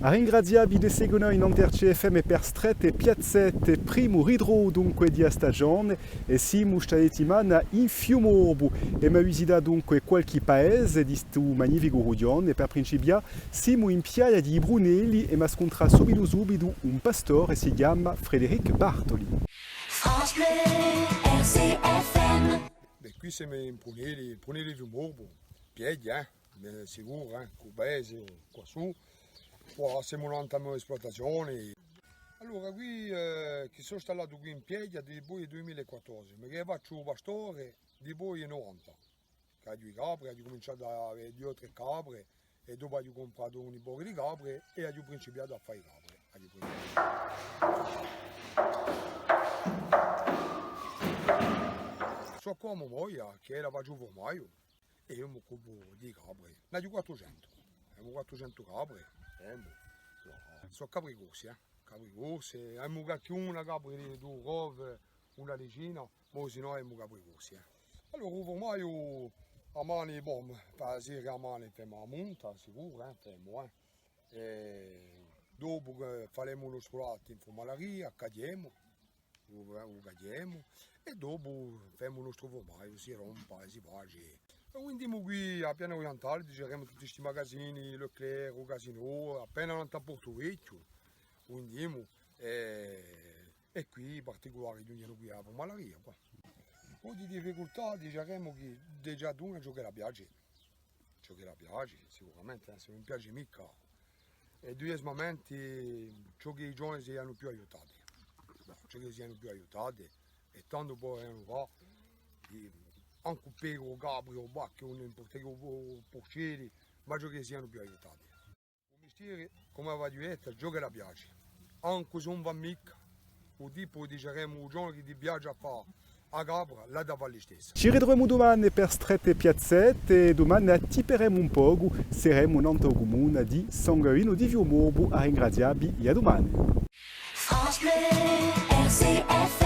A ringraziabi de segonoi in Anter CFM e per strette piazzette primo ridro dunque di stagione e siamo stati a in Fiumorbu e ma visita dunque qualche paese di stu magnifico regione e per principio siamo in Piaia di Brunelli e ma scontra subito un pastore si chiama Frédéric Bartoli. France Bleu, RCFM. Qui siamo in Brunelli Fiumorbu, piedi, sicuro, cubese, qua su. Qua siamo un'antama esploitazione. Allora qui che sono installato qui in piedi di poi 2014, ma che faccio pastore di poi 90. Che ho due capre, ho cominciato a avere 2 o 3 capre e dopo ho comprato un po' di capre e ho principiato a fare capre. So come moglie che la faccio formaio e io mi occupo di capre. Ne ho 400. Abbiamo 400 capre. Sono capri corsi, abbiamo una capra di 2 rove, una decina, ma se no abbiamo capri corsi. Allora, ormai a mani, per dire a mani, facciamo a monta, sicuro, e dopo che faremo lo sport in formalia, cadiamo, e dopo facciamo il nostro formaio, si rompa, si pace. Quindi qui a Piano Orientale giriamo tutti questi magazzini, Leclerc, Casino, appena a Porto Vecchio, quindi e qui in particolare giungiamo qui a Malaria. Un po' di difficoltà diciamo che già tu giochi la piace, sicuramente, se non piace mica. E due momenti ciò che i giovani siano più aiutati, e tanto poi va. Anche per o Gabriel o Bacchio, non importa che porcieri, ma che siano più aiutati. Il mestiere, come va detto, gioca la piace. Anche se non va mica, o tipo diciamo un giorno che ti piace a fare a Gabra, la da Valle stessa. Ci ritroviamo domani per strette piazzette e domani attiperemo un po', saremo in Anto Comune di Sanguino di Fiumorbu a ringraziarvi e a domani. France Bleu, RCFM.